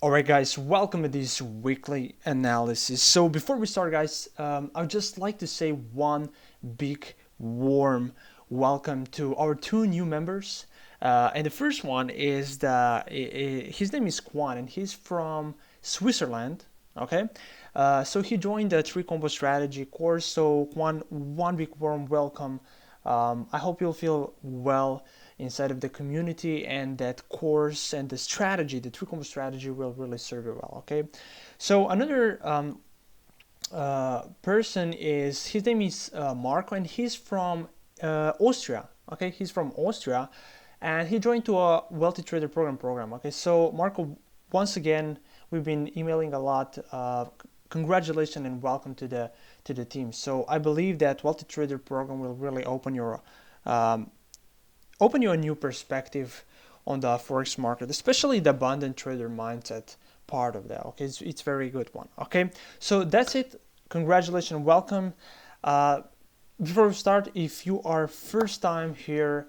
Alright guys, welcome to this weekly analysis. So before we start guys, I would just like to say one big warm welcome to our two new members. And the first one is his name is Kwan and he's from Switzerland. Okay, so he joined the three combo strategy course. So one big warm welcome. I hope you'll feel well inside of the community, and that course and the strategy, the three combo strategy, will really serve you well. Okay, so another person is, his name is Marco, and he's from Austria. Okay, he's from Austria, and he joined to a wealthy trader program. Okay, so Marco, once again, we've been emailing a lot. Congratulations and welcome to the team. So I believe that wealthy trader program will really open you a new perspective on the forex market, especially the abundant trader mindset part of that. Okay, it's very good one. Okay, so that's it. Congratulations, welcome. Before we start, if you are first time here,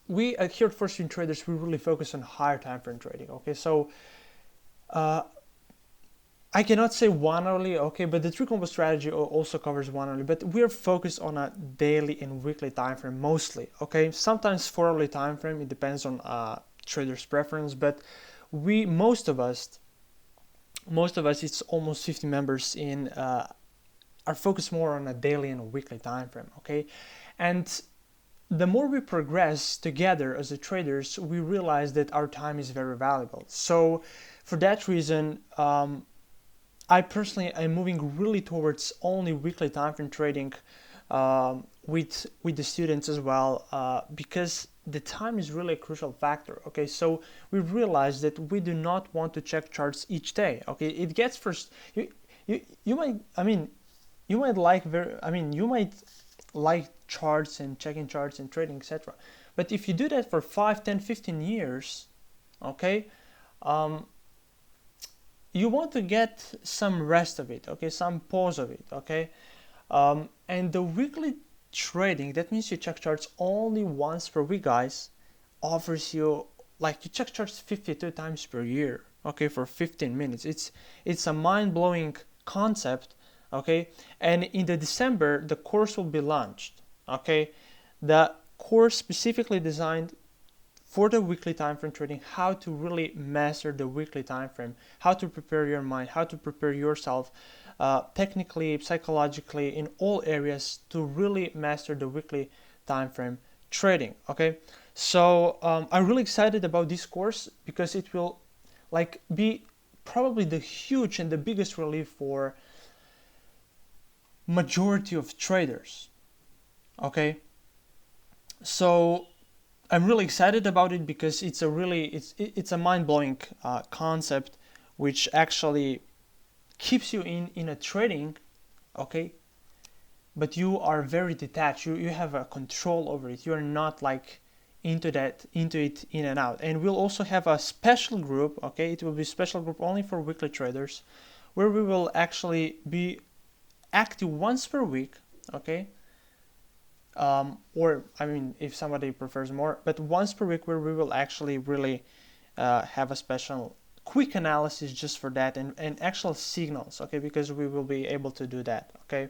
we here at First Stream Traders, we really focus on higher time frame trading. Okay, so I cannot say 1 hourly, okay, but the three combo strategy also covers 1 hourly, but we're focused on a daily and weekly time frame mostly, okay. Sometimes 4 hourly time frame, it depends on trader's preference, but most of us, it's almost 50 members in, are focused more on a daily and a weekly time frame, okay. And the more we progress together as a traders, we realize that our time is very valuable. So for that reason, I personally am moving really towards only weekly time frame trading with the students as well, because the time is really a crucial factor. Okay, so we realize that we do not want to check charts each day. Okay, it gets first. You might like charts and checking charts and trading, etc. But if you do that for 5, 10, 15 years, okay. You want to get some rest of it, okay, some pause of it, okay. And the weekly trading, that means you check charts only once per week, guys, offers you, like, you check charts 52 times per year, okay, for 15 minutes. It's a mind-blowing concept, okay. And in the December, the course will be launched, okay. The course specifically designed for the weekly time frame trading, how to really master the weekly time frame, how to prepare your mind, how to prepare yourself technically, psychologically, in all areas to really master the weekly time frame trading. Okay, so I'm really excited about this course because it will be probably the huge and the biggest relief for majority of traders. Okay, so I'm really excited about it because it's a mind-blowing concept, which actually keeps you in a trading, okay, but you are very detached. You have a control over it. You are not like into it in and out. And we'll also have a special group, okay. It will be a special group only for weekly traders, where we will actually be active once per week, okay. Or I mean, if somebody prefers more, but once per week, where we will actually really have a special quick analysis just for that, and actual signals, okay, because we will be able to do that, okay.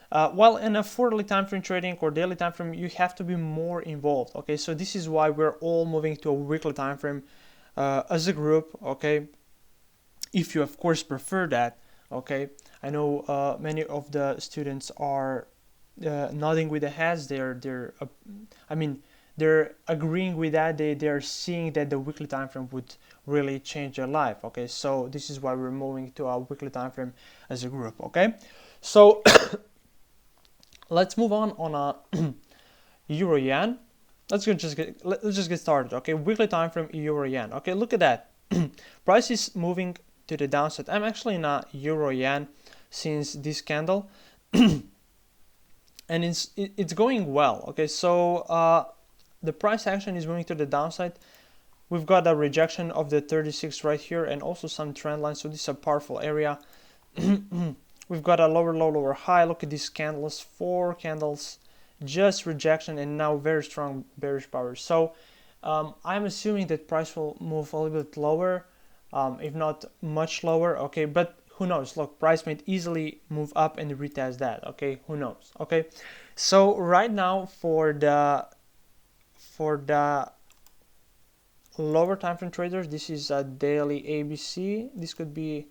While in a quarterly time frame trading or daily time frame, you have to be more involved, okay. So this is why we're all moving to a weekly time frame as a group, okay. If you of course prefer that, okay. I know many of the students are nodding with the heads. They're agreeing with that. They're seeing that the weekly time frame would really change their life. Okay, so this is why we're moving to our weekly time frame as a group. Okay, so let's move on a Euro Yen. Let's just get started. Okay, weekly time frame Euro Yen. Okay, look at that. Price is moving to the downside. I'm actually in a Euro Yen since this candle. And it's going well. Okay, so the price action is moving to the downside. We've got a rejection of the 36 right here, and also some trend lines. So this is a powerful area. We've got a lower low, lower high. Look at these candles, 4 candles, just rejection, and now very strong bearish power. So I'm assuming that price will move a little bit lower, if not much lower. Okay, but who knows? Look, price might easily move up and retest that. Okay, who knows? Okay, so right now for the lower time frame traders, this is a daily ABC. This could be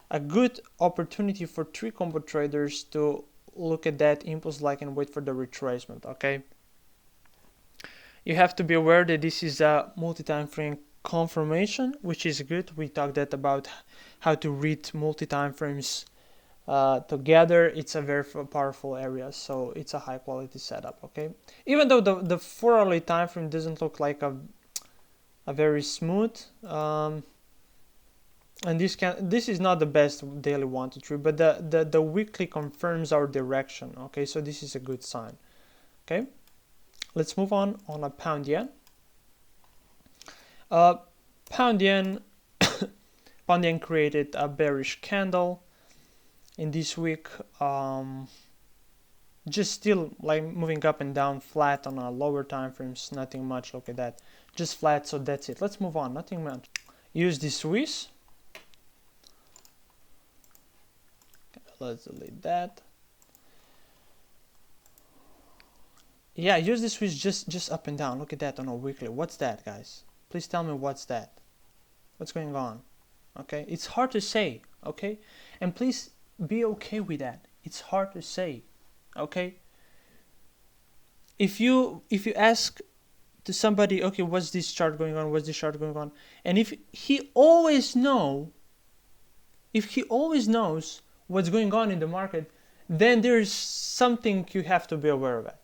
a good opportunity for 3-combo traders to look at that impulse like and wait for the retracement. Okay, you have to be aware that this is a multi-time frame confirmation, which is good. We talked about how to read multi-time frames together. It's a very powerful area, so it's a high quality setup. Okay, even though the 4-hourly time frame doesn't look like a very smooth, and this is not the best daily 1 to 3, but the weekly confirms our direction. Okay, so this is a good sign. Okay, let's move on a pound yen. Pound yen pound yen created a bearish candle in this week, just still like moving up and down flat on a lower time frames, nothing much. Look at that, just flat. So that's it. Let's move on, nothing much. Use the Swiss. Let's delete that. Yeah, use the Swiss just up and down. Look at that on a weekly. What's that, guys? Please tell me what's that. What's going on? Okay, it's hard to say. Okay, and please be okay with that. It's hard to say. Okay, if you ask to somebody, okay, what's this chart going on? What's this chart going on? And if he always knows what's going on in the market, then there's something you have to be aware of it.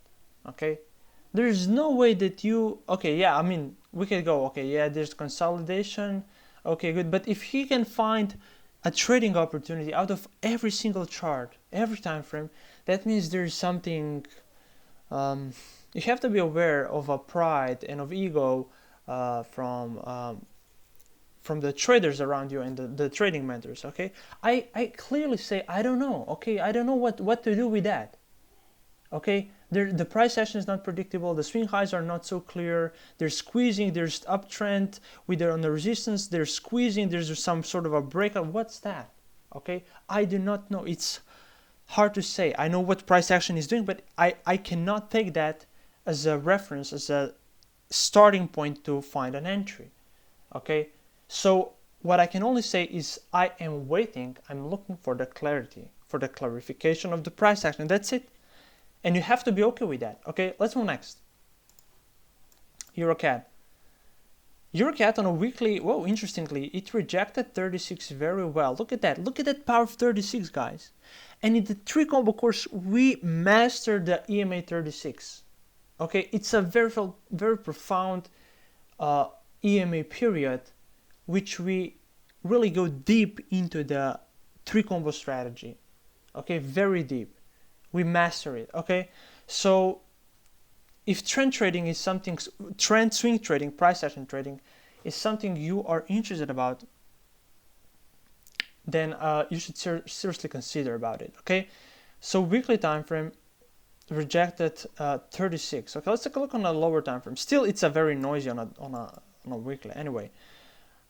Okay, there's no way that you, okay, yeah, I mean, we can go, okay, yeah, there's consolidation, okay, good, but if he can find a trading opportunity out of every single chart, every time frame, that means there's something, you have to be aware of a pride and of ego from the traders around you and the trading mentors. Okay, I clearly say I don't know. Okay, I don't know what to do with that. Okay, the price action is not predictable. The swing highs are not so clear. They're squeezing. There's uptrend with on the resistance. They're squeezing. There's some sort of a breakout. What's that? Okay, I do not know. It's hard to say. I know what price action is doing, but I cannot take that as a reference, as a starting point to find an entry. Okay, so what I can only say is I am waiting. I'm looking for the clarity, for the clarification of the price action. That's it. And you have to be okay with that. Okay, let's move next. EuroCAD. EuroCAD on a weekly, whoa, interestingly, it rejected 36 very well. Look at that. Look at that power of 36, guys. And in the 3-combo course, we mastered the EMA 36. Okay, it's a very profound EMA period, which we really go deep into the 3-combo strategy. Okay, very deep. We master it. Okay, so if trend trading is something, trend swing trading, price action trading is something you are interested about, then you should seriously consider about it. Okay, so weekly time frame rejected 36. Okay, let's take a look on a lower time frame. Still, it's a very noisy on a weekly. Anyway,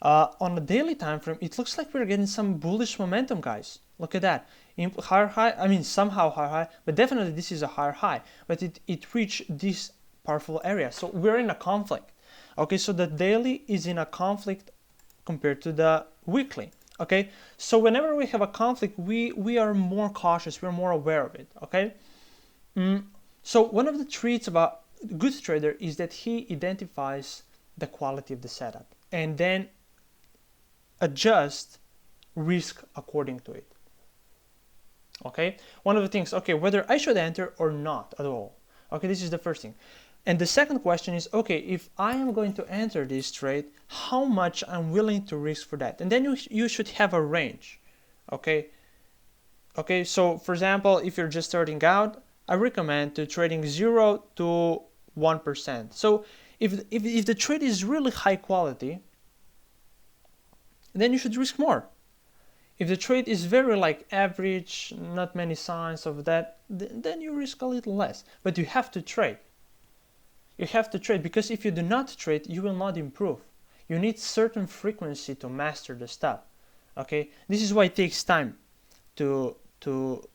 on a daily time frame, it looks like we're getting some bullish momentum, guys. Look at that. Higher high, I mean somehow higher high, but definitely this is a higher high. But it reached this powerful area. So we're in a conflict. Okay, so the daily is in a conflict compared to the weekly. Okay, so whenever we have a conflict, we are more cautious, we're more aware of it. Okay, so one of the traits about a good trader is that he identifies the quality of the setup and then adjust risk according to it. Okay, one of the things, okay, whether I should enter or not at all. Okay, this is the first thing. And the second question is, okay, if I am going to enter this trade, how much I'm willing to risk for that? And then you should have a range. Okay, so for example, if you're just starting out, I recommend to trading 0 to 1%. So if the trade is really high quality, then you should risk more. If the trade is very like average, not many signs of that, then you risk a little less. But you have to trade. You have to trade, because if you do not trade, you will not improve. You need certain frequency to master the stuff. Okay, this is why it takes time to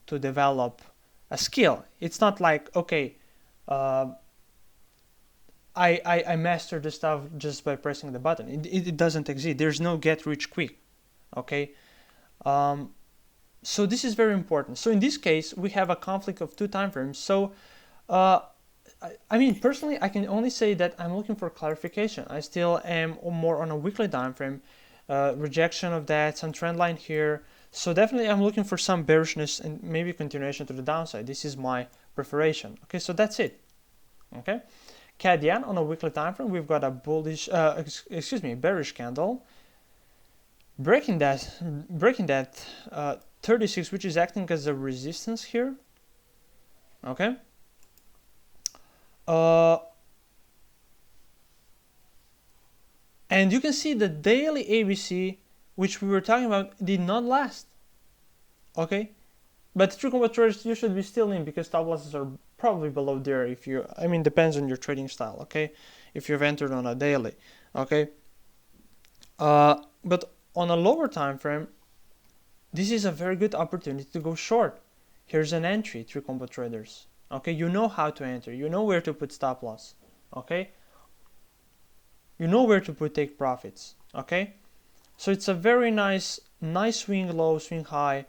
develop a skill. It's not like, okay, I master the stuff just by pressing the button. It doesn't exist. There's no get rich quick. Okay, so this is very important. So in this case, we have a conflict of two time frames. So I mean, personally, I can only say that I'm looking for clarification. I still am more on a weekly time frame, rejection of that, some trend line here. So definitely I'm looking for some bearishness and maybe continuation to the downside. This is my preparation. Okay, so that's it. Okay, CAD yen on a weekly time frame, we've got a bullish, bearish candle, breaking that 36, which is acting as a resistance here. Okay. And you can see the daily ABC, which we were talking about, did not last. Okay, but true combo traders, you should be still in, because stop losses are probably below there. If you, I mean, depends on your trading style. Okay, if you've entered on a daily. Okay, but on a lower time frame, this is a very good opportunity to go short. Here's an entry, true combo traders. Okay, you know how to enter. You know where to put stop loss. Okay, you know where to put take profits. Okay, so it's a very nice swing low, swing high.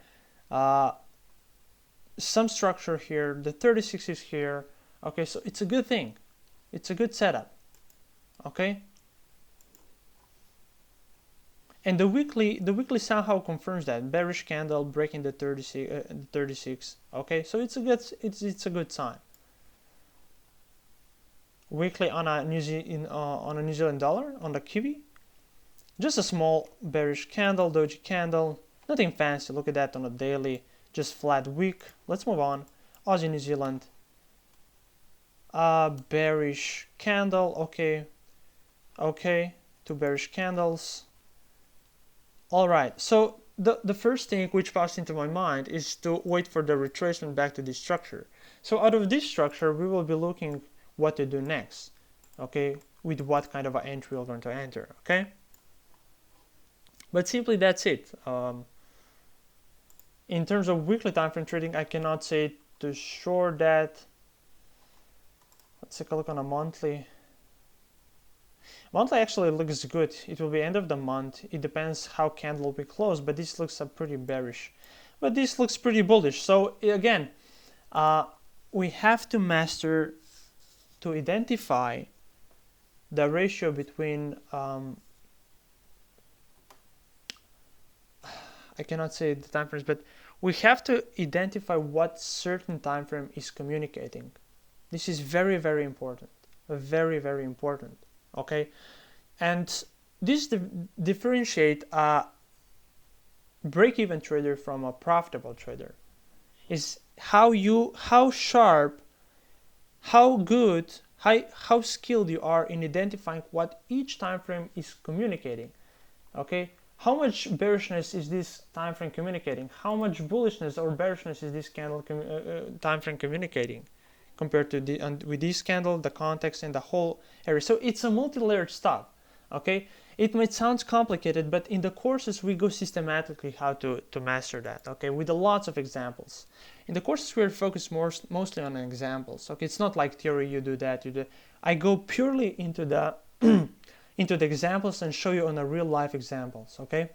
Some structure here. The 36 is here. Okay, so it's a good thing. It's a good setup. Okay. And the weekly somehow confirms that bearish candle breaking the 36. Okay, so it's a good sign. Weekly on a New Zealand dollar, on the kiwi, just a small bearish candle, doji candle, nothing fancy. Look at that on a daily, just flat wick. Let's move on. Aussie New Zealand, bearish candle. Okay, two bearish candles. All right, so the first thing which passed into my mind is to wait for the retracement back to this structure. So out of this structure, we will be looking what to do next. Okay, with what kind of an entry we're going to enter. Okay, but simply that's it. In terms of weekly time frame trading, I cannot say to sure that. Let's take a look on a monthly. Monthly actually looks good. It will be end of the month. It depends how candle will be closed, but this looks pretty bearish. But this looks pretty bullish. So again, we have to master to identify the ratio between I cannot say the time frames, but we have to identify what certain time frame is communicating. This is very, very important. Very, very important. Okay, and this differentiate a break-even trader from a profitable trader is how sharp, how good, how skilled you are in identifying what each time frame is communicating. Okay, how much bearishness is this time frame communicating? How much bullishness or bearishness is this candle time frame communicating? Compared to with this candle, the context and the whole area. So it's a multi-layered stuff. Okay, it might sound complicated, but in the courses we go systematically how to master that. Okay, with lots of examples. In the courses we're focused mostly on examples. Okay, it's not like theory. You do that. You do. I go purely into the into the examples and show you on a real life examples. Okay.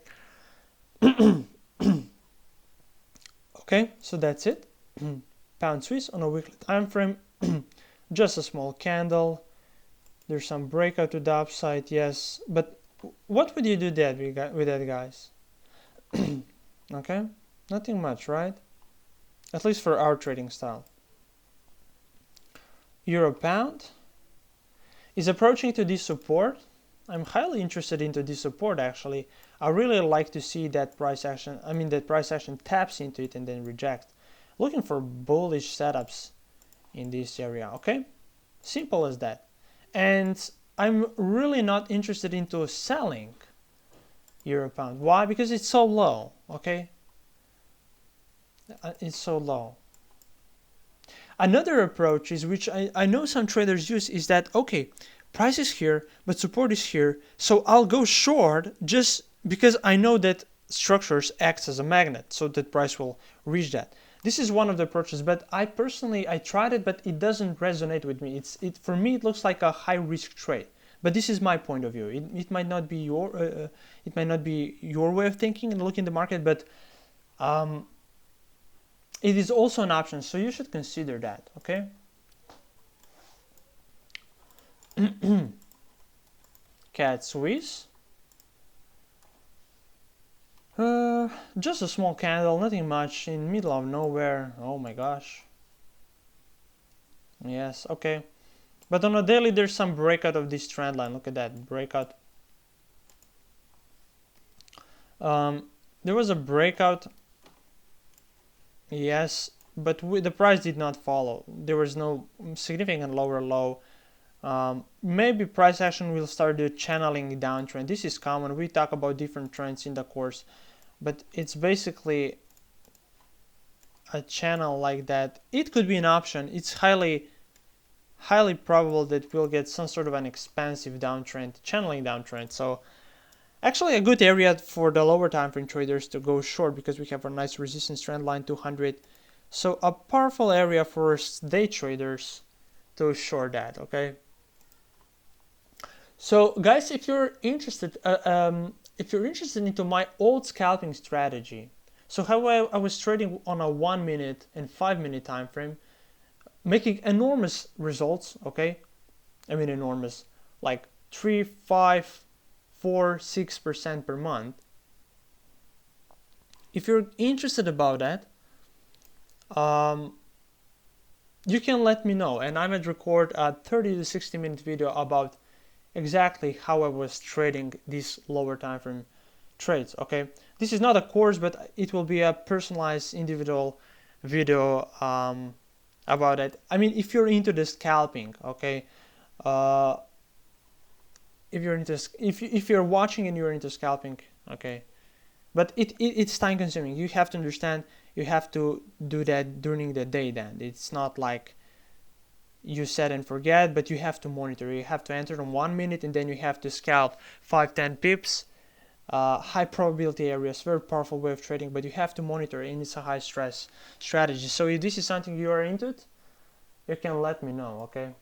Okay, so that's it. Pound Swiss on a weekly time frame, just a small candle. There's some breakout to the upside, yes, but what would you do with that, guys? Okay, nothing much, right? At least for our trading style. Euro pound is approaching to this support. I'm highly interested into this support actually. I really like to see that price action. I mean that price action taps into it and then rejects. Looking for bullish setups in this area. Okay, simple as that. And I'm really not interested into selling euro pound. Why? Because it's so low. Okay, it's so low. Another approach is, which I know some traders use, is that, okay, price is here, but support is here, so I'll go short just because I know that structures acts as a magnet, so that price will reach that. This is one of the approaches, but I personally, I tried it, but it doesn't resonate with me. For me, it looks like a high risk trade. But this is my point of view. It might not be your way of thinking and looking at the market, but it is also an option, so you should consider that. Okay. Cat Swiss. Just a small candle, nothing much, in middle of nowhere. Oh my gosh. Yes, okay. But on a daily, there's some breakout of this trend line. Look at that breakout. There was a breakout. Yes, but the price did not follow. There was no significant lower low. Maybe price action will start the channeling downtrend. This is common. We talk about different trends in the course, but it's basically a channel like that. It could be an option. It's highly probable that we'll get some sort of an expansive downtrend, channeling downtrend. So actually a good area for the lower time frame traders to go short, because we have a nice resistance trend line 200. So a powerful area for day traders to short that. Okay. So guys, if you're interested into my old scalping strategy, so how I was trading on a 1 minute and 5 minute time frame, making enormous results. Okay, I mean enormous, like 3, 5, 4, 6% per month. If you're interested about that, you can let me know, and I might record a 30 to 60 minute video about exactly how I was trading these lower time frame trades. Okay, this is not a course, but it will be a personalized individual video about it. I mean, if you're into the scalping, okay, if you're watching and you're into scalping, okay, but it's time consuming. You have to understand, you have to do that during the day. Then it's not like you set and forget, but you have to monitor. You have to enter in 1 minute, and then you have to scalp 5-10 pips. High probability areas, very powerful way of trading, but you have to monitor, and it's a high stress strategy. So if this is something you are into, you can let me know. Okay.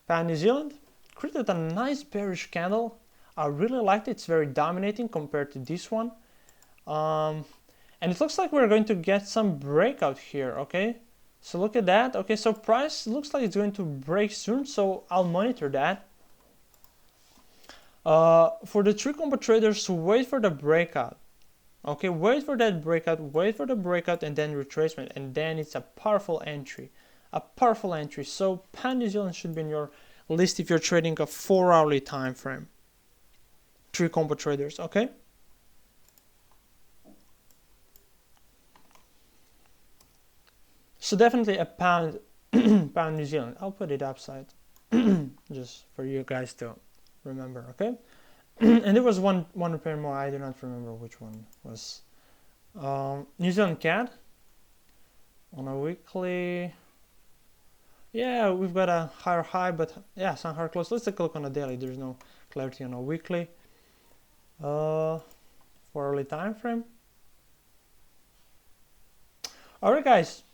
Pound New Zealand created a nice bearish candle. I really liked it. It's very dominating compared to this one, and it looks like we're going to get some breakout here. Okay. So look at that. Okay, so price looks like it's going to break soon, so I'll monitor that. For the 3 combo traders, wait for the breakout. Okay, wait for that breakout, and then retracement, and then it's a powerful entry. So Pound New Zealand should be in your list if you're trading a 4-hourly time frame. 3 combo traders, okay? So definitely a pound New Zealand. I'll put it upside just for you guys to remember, okay? And there was one pair more. I do not remember which one was. New Zealand CAD on a weekly. Yeah, we've got a higher high, but yeah, some higher close. Let's take a look on a daily. There's no clarity on a weekly. 4-hourly time frame. All right, guys.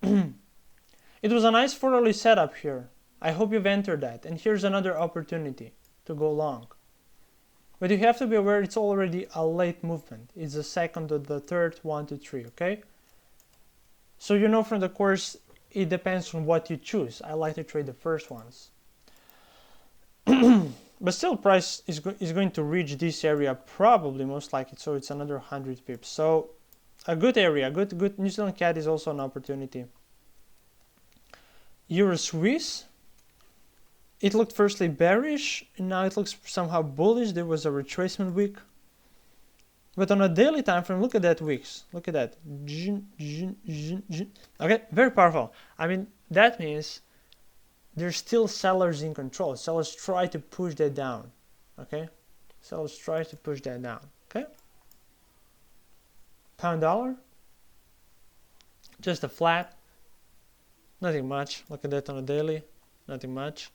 It was a nice 4-hourly setup here. I hope you've entered that. And here's another opportunity to go long. But you have to be aware it's already a late movement. It's the second or the third, 1 to 3, okay? So you know from the course, it depends on what you choose. I like to trade the first ones. But still, price is going to reach this area probably, most likely. So it's another 100 pips. So a good area, good New Zealand CAD is also an opportunity. Euro Swiss, it looked firstly bearish, and now it looks somehow bullish. There was a retracement wick. But on a daily time frame, look at that wicks. Look at that. Okay, very powerful. I mean, that means there's still sellers in control. Sellers try to push that down. Okay? Sellers try to push that down. Okay? Pound dollar, just a flat. Nothing much. Look at that on a daily. Nothing much.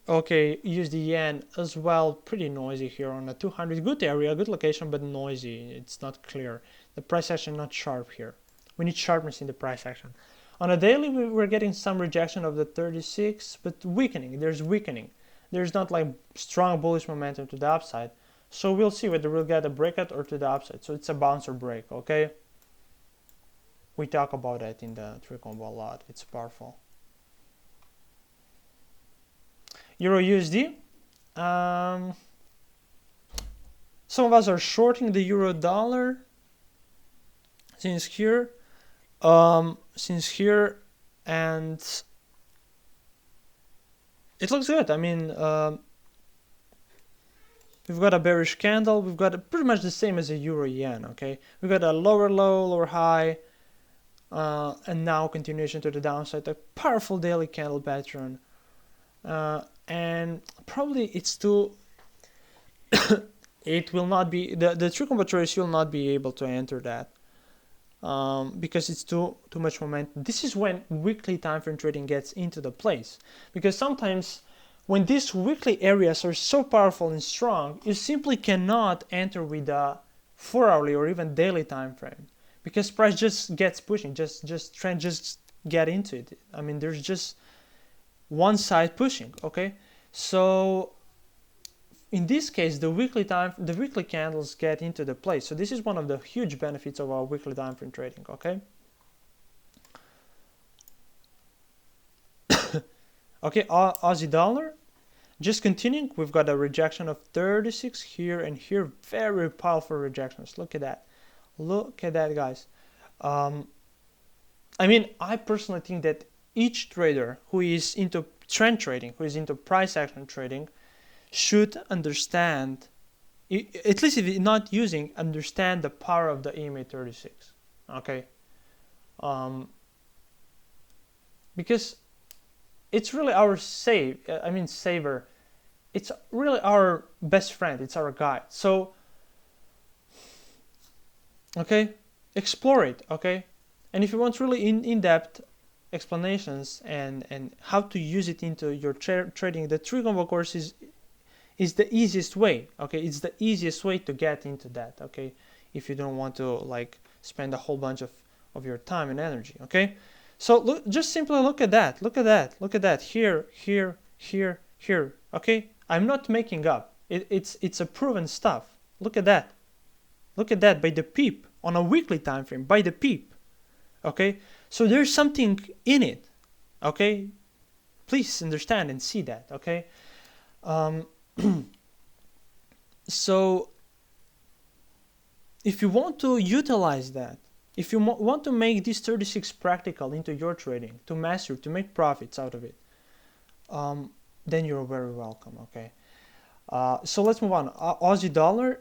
Okay, use the yen as well. Pretty noisy here on a 200. Good area, good location, but noisy. It's not clear. The price action not sharp here. We need sharpness in the price action. On a daily, we're getting some rejection of the 36, but weakening. There's weakening. There's not like strong bullish momentum to the upside. So we'll see whether we'll get a breakout or to the upside. So it's a bounce or break, okay? We talk about that in the three combo a lot. It's powerful. Euro USD. Some of us are shorting the euro dollar since here, and it looks good. I mean, we've got a bearish candle. We've got pretty much the same as a euro yen. Okay, we've got a lower low, lower high, and now continuation to the downside. A powerful daily candle pattern. And probably it's too it will not be the true combo traders will not be able to enter that because it's too much momentum. This is when weekly time frame trading gets into the place, because sometimes when these weekly areas are so powerful and strong, you simply cannot enter with a 4-hourly or even daily time frame, because price just gets pushing, just trend just get into it. I mean, there's just one side pushing. Okay, so in this case the weekly candles get into the place. So this is one of the huge benefits of our weekly time frame trading. Okay. Okay, Aussie dollar, just continuing. We've got a rejection of 36 here and here. Very powerful rejections. Look at that, guys. I mean, I personally think that each trader who is into trend trading, who is into price action trading, should understand, at least if you're not using, understand the power of the EMA 36. Okay, because it's really our saver. It's really our best friend. It's our guide. So, okay, explore it. Okay, and if you want really in-depth explanations and how to use it into your trading, the three combo course is the easiest way. Okay, it's the easiest way to get into that. Okay, if you don't want to like spend a whole bunch of your time and energy. Okay, so look, just simply look at that. Look at that. Here. Okay, I'm not making up. It's a proven stuff. Look at that by the peep on a weekly time frame, by the peep. Okay, so there's something in it. Okay, please understand and see that. Okay, so if you want to utilize that, if you want to make this 36 practical into your trading, to master, to make profits out of it, then you're very welcome. Okay, so let's move on. Aussie dollar,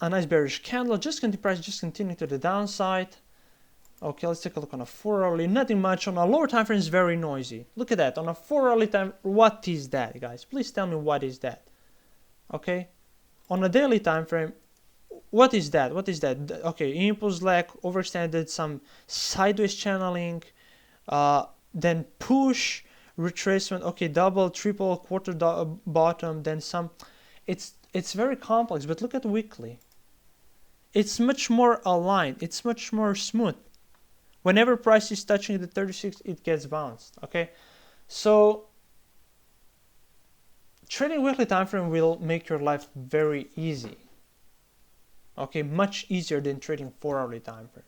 a nice bearish candle, just continue to the downside. Okay, let's take a look on a 4-hourly. Nothing much. On a lower time frame is very noisy. Look at that. On a 4-hourly time, what is that, guys? Please tell me what is that. Okay, on a daily time frame, what is that? Okay, impulse lag, overextended, some sideways channeling, then push, retracement. Okay, double, triple, quarter bottom, then some. It's very complex, but look at weekly. It's much more aligned. It's much more smooth. Whenever price is touching the 36, it gets bounced. Okay, so trading weekly time frame will make your life very easy. Okay, much easier than trading 4-hourly time frame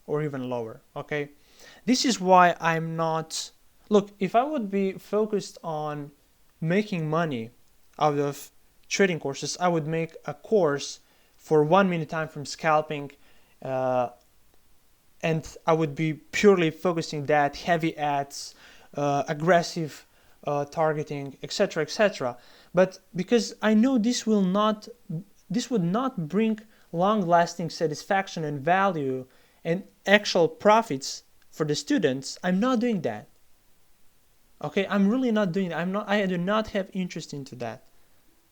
or even lower. Okay, this is why I'm not. Look, if I would be focused on making money out of trading courses, I would make a course for 1 minute time frame scalping, and I would be purely focusing that, heavy ads, aggressive targeting, etc. But because I know this would not bring long-lasting satisfaction and value and actual profits for the students, I'm not doing that. Okay, I'm really not doing that. I do not have interest into that.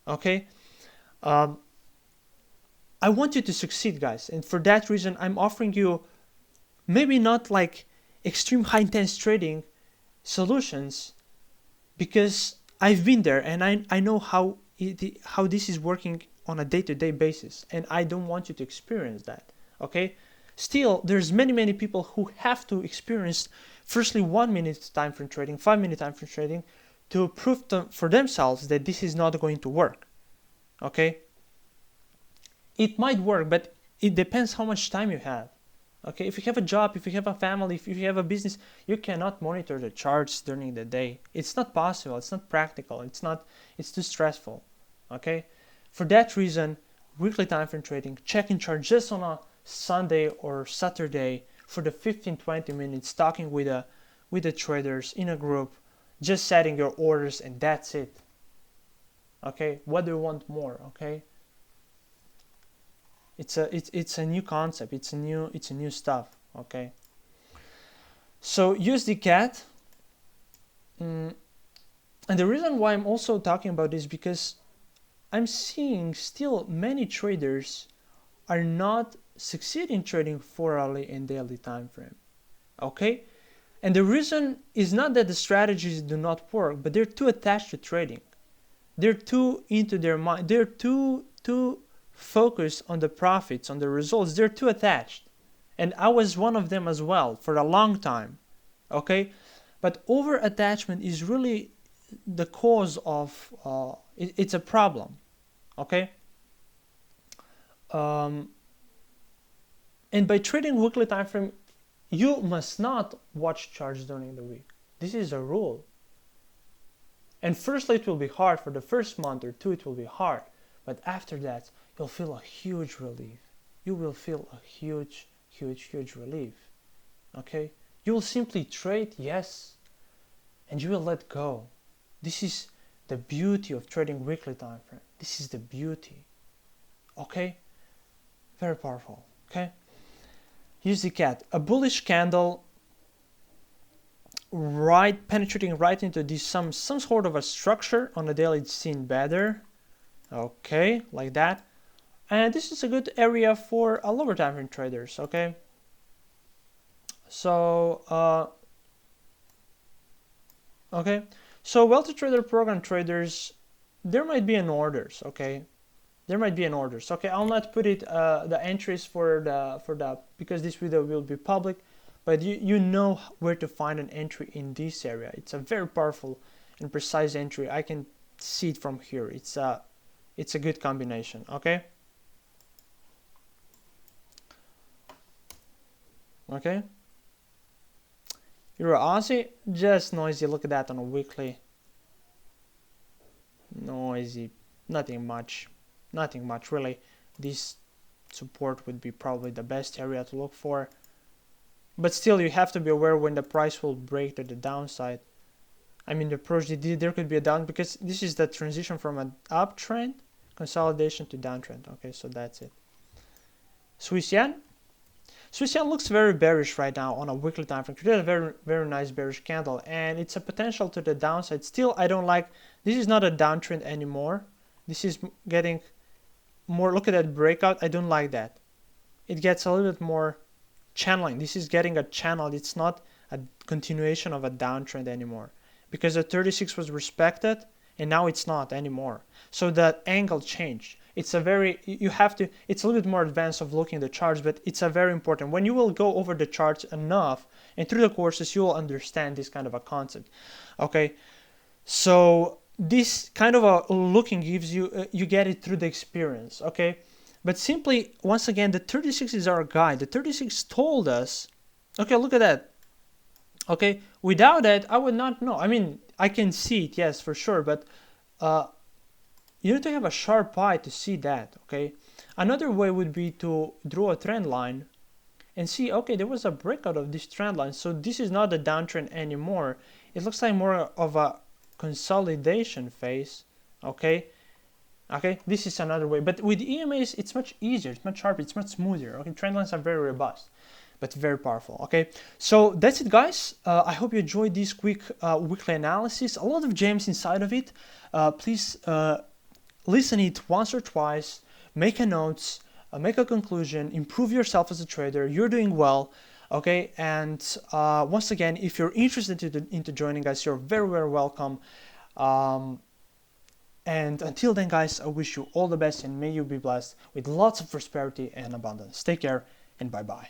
Okay, I I want you to succeed, guys, and for that reason I'm offering you maybe not like extreme high intense trading solutions, because I've been there and I know how this is working on a day-to-day basis, and I don't want you to experience that. Okay, still there's many people who have to experience firstly 1 minute time frame trading, 5-minute time frame trading, to prove for themselves that this is not going to work. Okay, it might work, but it depends how much time you have. Okay, if you have a job, if you have a family, if you have a business, you cannot monitor the charts during the day. It's not possible, it's not practical, it's too stressful. Okay, for that reason, weekly time frame trading, checking charts just on a Sunday or Saturday for the 15-20 minutes, talking with the traders in a group, just setting your orders, and that's it. Okay, what do you want more? Okay, it's a new concept, it's a new stuff. Okay, so USD CAD, and the reason why I'm also talking about this, because I'm seeing still many traders are not succeeding trading 4-hourly and daily time frame. Okay, and the reason is not that the strategies do not work, but they're too attached to trading. They're too into their mind. They're too focused on the profits, on the results. They're too attached, and I was one of them as well for a long time. Okay, but over attachment is really the cause of it's a problem. Okay, and by trading weekly time frame, you must not watch charts during the week. This is a rule. And firstly, it will be hard. For the first month or two, it will be hard. But after that, you'll feel a huge relief. You will feel a huge relief. Okay? You will simply trade, yes, and you will let go. This is the beauty of trading weekly time frame. This is the beauty. Okay? Very powerful. Okay? USD CAD, a bullish candle, right, penetrating right into this some sort of a structure. On the daily it's seen better. Okay, like that. And this is a good area for a lower time frame traders. Okay, so so wealthy trader program traders, there might be an orders. Okay, there might be an orders. Okay, I'll not put it the entries for the because this video will be public, but you know where to find an entry in this area. It's a very powerful and precise entry. I can see it from here. It's a good combination. Okay. Okay. Euro Aussie, just noisy. Look at that on a weekly. Noisy. Nothing much really. This support would be probably the best area to look for, but still you have to be aware when the price will break to the downside. I mean, the approach there could be a down, because this is the transition from an uptrend consolidation to downtrend. Okay, so that's it. Swiss yen looks very bearish right now on a weekly time frame. Created a very nice bearish candle, and it's a potential to the downside. Still, I don't like, this is not a downtrend anymore. This is getting more, look at that breakout. I don't like that. It gets a little bit more channeling. This is getting a channel. It's not a continuation of a downtrend anymore, because the 36 was respected and now it's not anymore. So that angle changed. It's a very, you have to, it's a little bit more advanced of looking at the charts, but it's a very important. When you will go over the charts enough and through the courses, you will understand this kind of a concept. Okay, so this kind of a looking gives you, you get it through the experience. Okay, but simply, once again, the 36 is our guide. The 36 told us, okay, look at that. Okay, without that, I would not know. I mean, I can see it, yes, for sure, but you need to have a sharp eye to see that. Okay, another way would be to draw a trend line and see, okay, there was a breakout of this trend line, so this is not a downtrend anymore. It looks like more of a consolidation phase. Okay, this is another way, but with EMAs it's much easier, it's much sharper, it's much smoother. Okay, trend lines are very robust but very powerful. Okay, so that's it, guys. I hope you enjoyed this quick weekly analysis. A lot of gems inside of it. Please listen it once or twice, make a notes, make a conclusion, improve yourself as a trader. You're doing well. Okay, and once again, if you're interested into joining, guys, you're very, very welcome. And until then, guys, I wish you all the best and may you be blessed with lots of prosperity and abundance. Take care and bye-bye.